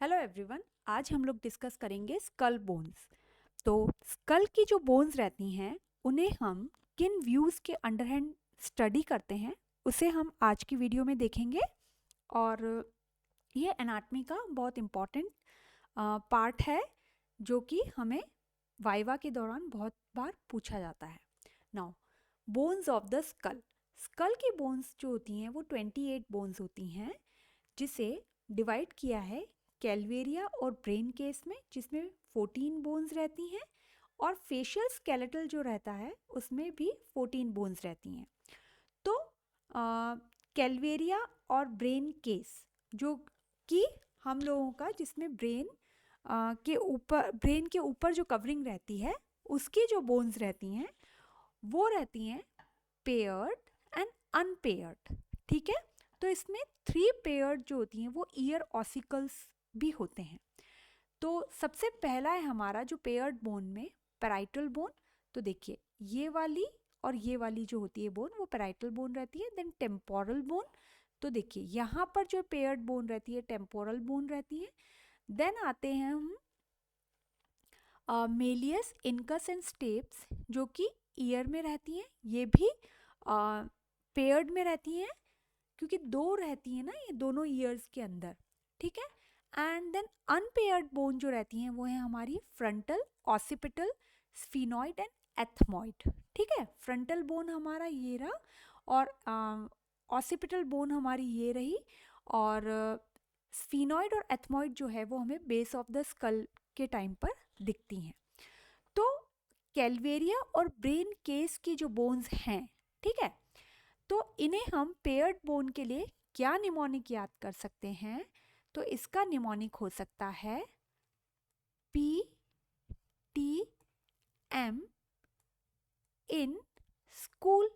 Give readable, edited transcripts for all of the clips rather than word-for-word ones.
Hello everyone, आज हम लोग डिस्कस करेंगे स्कल बोन्स। तो स्कल की जो बोन्स रहती हैं उन्हें हम किन व्यूज़ के अंडर हैंड स्टडी करते हैं उसे हम आज की वीडियो में देखेंगे। और ये एनाटमी का बहुत इम्पॉर्टेंट पार्ट है जो कि हमें वाइवा के दौरान बहुत बार पूछा जाता है। Now, bones of the skull. Skull की बोन्स जो होती हैं वो 28 बोन्स होती हैं, जिसे डिवाइड किया है कैलवेरिया और ब्रेन केस में, जिसमें 14 बोन्स रहती हैं, और फेशियल स्केलेटल जो रहता है उसमें भी 14 बोन्स रहती हैं। तो कैलवेरिया और ब्रेन केस जो कि हम लोगों का, जिसमें ब्रेन के ऊपर जो कवरिंग रहती है उसकी जो बोन्स रहती हैं वो रहती हैं पेयर्ड एंड अनपेयर्ड। ठीक है, तो इसमें 3 पेयर्ड जो होती हैं वो ईयर ऑसिकल्स भी होते हैं। तो सबसे पहला है हमारा जो पेयर्ड बोन में पैराइटल बोन। तो देखिए, ये वाली और ये वाली जो होती है बोन वो पैराइटल बोन रहती है। देन टेम्पोरल बोन, तो देखिए यहाँ पर जो पेयर्ड बोन रहती है टेम्पोरल बोन रहती है। देन आते हैं हम मेलियस, इनकस एंड स्टेप्स जो कि ईयर में रहती हैं, ये भी पेयर्ड में रहती हैं क्योंकि दो रहती हैं ना ये दोनों ईयर्स के अंदर। ठीक है, एंड देन अनपेयर्ड बोन जो रहती हैं वो है हमारी frontal, occipital, sphenoid and ethmoid. ठीक है, फ्रंटल बोन हमारा ये रहा और ऑसिपिटल बोन हमारी ये रही, और स्फिनॉइड और एथमॉइड जो है वो हमें बेस ऑफ द स्कल के टाइम पर दिखती हैं। तो कैलवेरिया और ब्रेन केस की जो बोन्स हैं, ठीक है, तो इन्हें हम पेयर्ड बोन के लिए क्या निमोनिक याद कर सकते हैं? तो इसका निमोनिक हो सकता है P T M in school.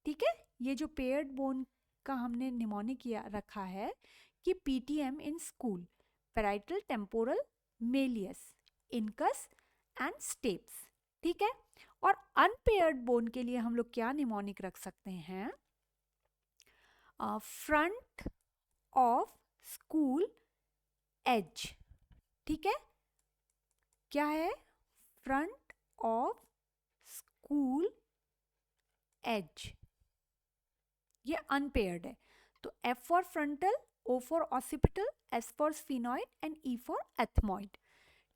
ठीक है, ये जो पेयर्ड बोन का हमने निमोनिक रखा है कि PTM in school, parietal, temporal, Méliès, incus and steps. ठीक है, और अनपेयर्ड बोन के लिए हम लोग क्या निमोनिक रख सकते हैं? Front of school age. ठीक है, क्या है? फ्रंट ऑफ स्कूल एज, ये अनपेयर्ड है। तो F for frontal, O for occipital, S for sphenoid and E for ethmoid.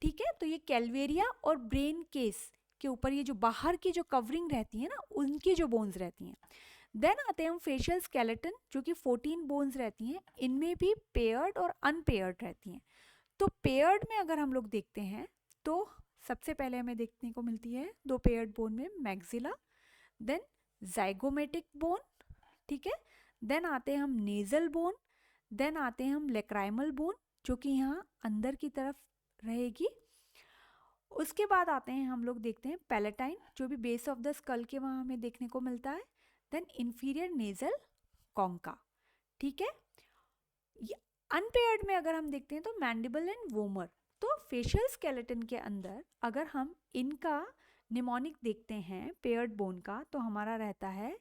ठीक है, तो ये कैलवेरिया और ब्रेन केस के ऊपर ये जो बाहर की जो कवरिंग रहती है ना उनकी जो बोन्स रहती हैं। देन आते हैं हम फेशियल स्केलेटन जो कि 14 बोन्स रहती हैं, इनमें भी पेयर्ड और अनपेयर्ड रहती हैं। तो पेयर्ड में अगर हम लोग देखते हैं तो सबसे पहले हमें देखने को मिलती है दो पेयर्ड बोन में मैक्सिला, देन जाइगोमेटिक बोन। ठीक है, देन आते हैं हम नेजल बोन, देन आते हैं हम लेक्राइमल बोन जो कि यहाँ अंदर की तरफ रहेगी। उसके बाद आते हैं हम लोग देखते हैं पैलेटाइन जो भी बेस ऑफ द स्कल के वहाँ हमें देखने को मिलता है। Then inferior nasal concha. ठीक है, अनपेयर्ड में अगर हम देखते हैं तो मैंडिबल एंड वोमर। तो फेशियल स्केलेटन के अंदर अगर हम इनका निमोनिक देखते हैं पेयर्ड बोन का, तो हमारा रहता है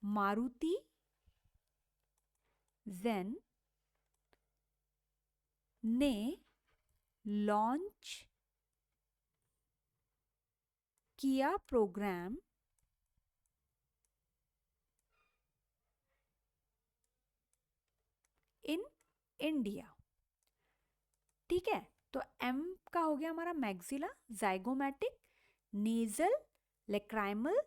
मारुति जेन ने लॉन्च किया प्रोग्राम इन इंडिया। ठीक है, तो M का हो गया हमारा maxilla, zygomatic, nasal, lacrimal,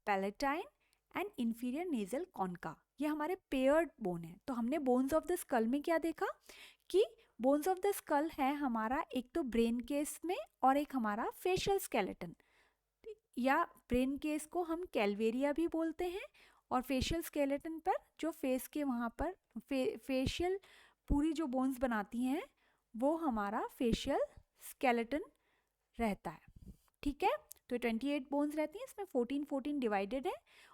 palatine and inferior nasal concha. ये हमारे पेयर्ड बोन है। तो हमने बोन्स ऑफ द स्कल में क्या देखा कि बोन्स ऑफ द स्कल है हमारा एक तो ब्रेन केस में और एक हमारा फेशियल स्केलेटन, या ब्रेन केस को हम कैलवेरिया भी बोलते हैं, और फेशियल स्केलेटन पर जो फेस के वहाँ पर फेशियल पूरी जो बोन्स बनाती हैं वो हमारा फेशियल स्केलेटन रहता है। ठीक है, तो 28 बोन्स रहती हैं, इसमें 14 डिवाइडेड है,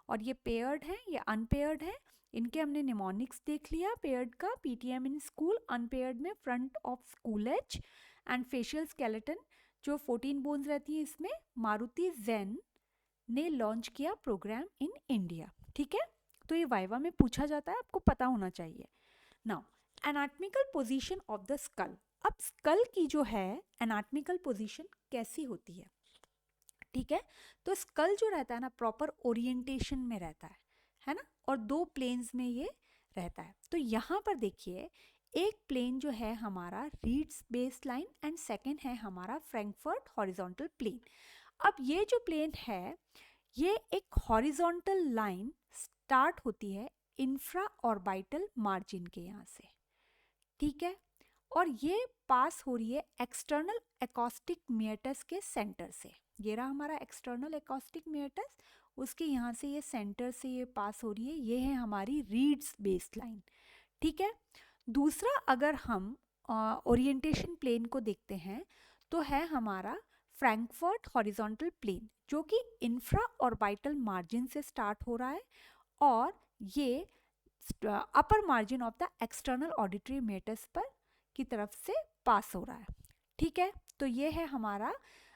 और ये पेयर्ड है, ये अनपेयर्ड है। इनके हमने निमोनिक्स देख लिया। पेयर्ड का पीटीएम इन स्कूल, अनपेयर्ड में front of school age, and facial skeleton जो 14 बोन्स रहती है इसमें मारुति जेन ने लॉन्च किया प्रोग्राम इन इंडिया। ठीक है, तो ये वाइवा में पूछा जाता है, आपको पता होना चाहिए। Now, anatomical position of the school. अब स्कल की जो है एनाटॉमिकल पोजीशन कैसी होती है, ठीक है। तो स्कल जो रहता है ना प्रॉपर ओरिएंटेशन में रहता है ना, और दो प्लेन्स में ये रहता है। तो यहाँ पर देखिए एक प्लेन जो है हमारा reads base line and second है हमारा फ्रैंकफर्ट हॉरिजॉन्टल प्लेन। अब ये जो प्लेन है ये एक हॉरिजॉन्टल लाइन स्टार्ट होती है इंफ्रा ऑर्बिटल मार्जिन के यहाँ से, ठीक है, और ये पास हो रही है एक्सटर्नल एकॉस्टिक मियटस के सेंटर से। ये रहा हमारा एक्सटर्नल एकॉस्टिक मियटस, उसके यहाँ से ये सेंटर से ये पास हो रही है, ये है हमारी रीड्स बेस लाइन, ठीक है। दूसरा अगर हम ओरिएंटेशन प्लेन को देखते हैं तो है हमारा फ्रैंकफर्ट हॉरिजॉन्टल प्लेन, जो कि इंफ्रा ऑर्बिटल मार्जिन से स्टार्ट हो रहा है और ये upper margin of the external auditory meatus पर की तरफ से पास हो रहा है, ठीक है। तो ये है हमारा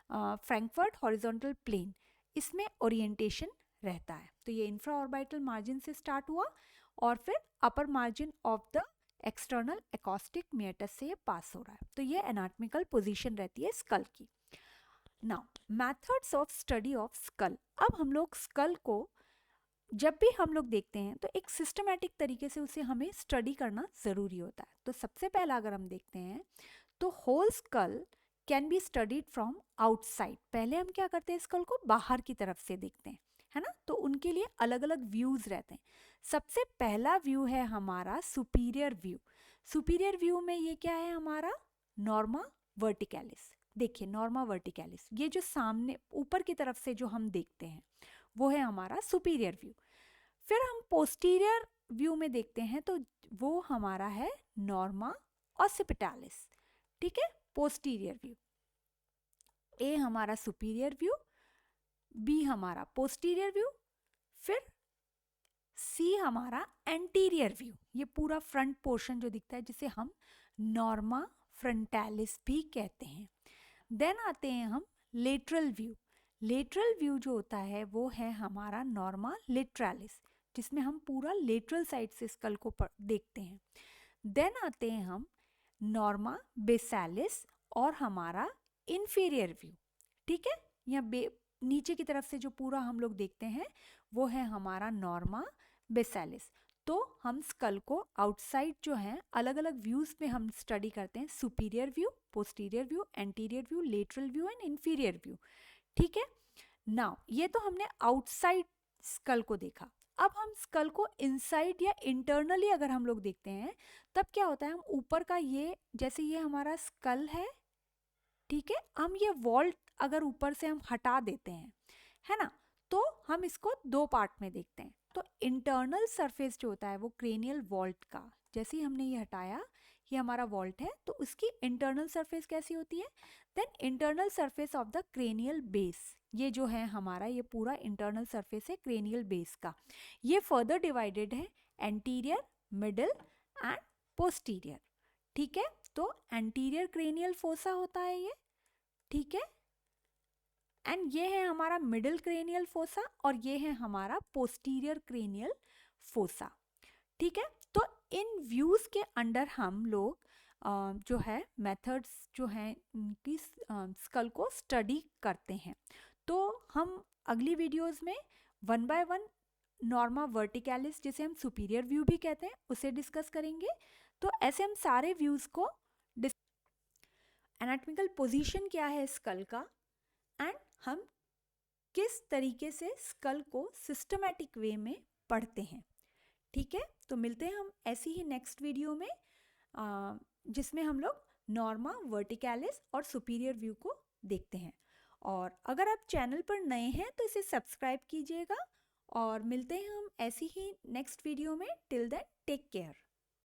फ्रैंकफर्ट हॉरिजॉन्टल प्लेन, इसमें ओरिएंटेशन रहता है। तो ये इंफ्रा ऑर्बिटल मार्जिन से स्टार्ट हुआ और फिर upper margin of the external acoustic meatus से ये पास हो रहा है। तो ये एनाटॉमिकल पोजीशन रहती है स्कल की। Now methods of study of skull. अब हम लोग स्कल को जब भी हम लोग देखते हैं तो एक सिस्टमैटिक तरीके से उसे हमें स्टडी करना ज़रूरी होता है। तो सबसे पहला अगर हम देखते हैं तो whole skull can be studied from outside. पहले हम क्या करते हैं, स्कल को बाहर की तरफ से देखते हैं, है ना। तो उनके लिए अलग अलग व्यूज़ रहते हैं। सबसे पहला व्यू है हमारा सुपीरियर व्यू। सुपीरियर व्यू में ये क्या है हमारा नॉर्मा वर्टिकैलिस। देखिए नॉर्मा वर्टिकैलिस, ये जो सामने ऊपर की तरफ से जो हम देखते हैं वो है हमारा सुपीरियर व्यू। फिर हम पोस्टीरियर व्यू में देखते हैं तो वो हमारा है नॉर्मा ऑसिपिटालिस, ठीक है, पोस्टीरियर व्यू। ए हमारा सुपीरियर व्यू, बी हमारा पोस्टीरियर व्यू, फिर सी हमारा एंटीरियर व्यू। ये पूरा फ्रंट पोर्शन जो दिखता है जिसे हम नॉर्मा फ्रंटालिस भी कहते हैं। देन आते हैं हम लेटरल व्यू। लेटरल व्यू जो होता है वो है हमारा नॉर्मा लेटरालिस, जिसमें हम पूरा लेटरल साइड से स्कल को देखते हैं। देन आते हैं हम नॉर्मा बेसालिस और हमारा इंफीरियर व्यू, ठीक है। यहाँ नीचे की तरफ से जो पूरा हम लोग देखते हैं वो है हमारा नॉर्मा बेसालिस। तो हम स्कल को आउटसाइड जो है अलग अलग व्यूज में हम स्टडी करते हैं, superior view, posterior view, anterior view, lateral view and inferior view, ठीक है। नाउ ये तो हमने आउटसाइड स्कल को देखा। अब हम स्कल को इनसाइड या इंटरनली अगर हम लोग देखते हैं तब क्या होता है, हम ऊपर का ये जैसे ये हमारा स्कल है, ठीक है, हम ये वॉल्ट अगर ऊपर से हम हटा देते हैं, है ना, तो हम इसको दो पार्ट में देखते हैं। तो इंटरनल सरफेस जो होता है वो क्रेनियल वॉल्ट का, जैसे ही हमने ये हटाया ये हमारा वॉल्ट है तो उसकी इंटरनल सरफेस कैसी होती है, then internal surface of the cranial base, ये जो है हमारा ये पूरा इंटरनल सरफेस है क्रेनियल बेस का। ये फर्दर डिवाइडेड है एंटीरियर, मिडिल एंड पोस्टीरियर, ठीक है। तो एंटीरियर क्रेनियल फोसा होता है ये, ठीक है, एंड ये है हमारा मिडिल क्रेनियल फोसा और ये है हमारा पोस्टीरियर क्रेनियल फोसा, ठीक है। तो इन व्यूज के अंडर हम लोग जो है मेथड्स जो हैं उनकी स्कल को स्टडी करते हैं। तो हम अगली वीडियोस में 1 बाय 1 नॉर्मा वर्टिकैलिस, जिसे हम सुपीरियर व्यू भी कहते हैं, उसे डिस्कस करेंगे। तो ऐसे हम सारे व्यूज को एनाटॉमिकल पोजीशन क्या है स्कल का एंड हम किस तरीके से स्कल को सिस्टमैटिक वे में पढ़ते हैं, ठीक है। तो मिलते हैं हम ऐसी ही नेक्स्ट वीडियो में जिसमें हम लोग नॉर्मा वर्टिकैलिस और सुपीरियर व्यू को देखते हैं। और अगर आप चैनल पर नए हैं तो इसे सब्सक्राइब कीजिएगा और मिलते हैं हम ऐसी ही नेक्स्ट वीडियो में। Till then take care.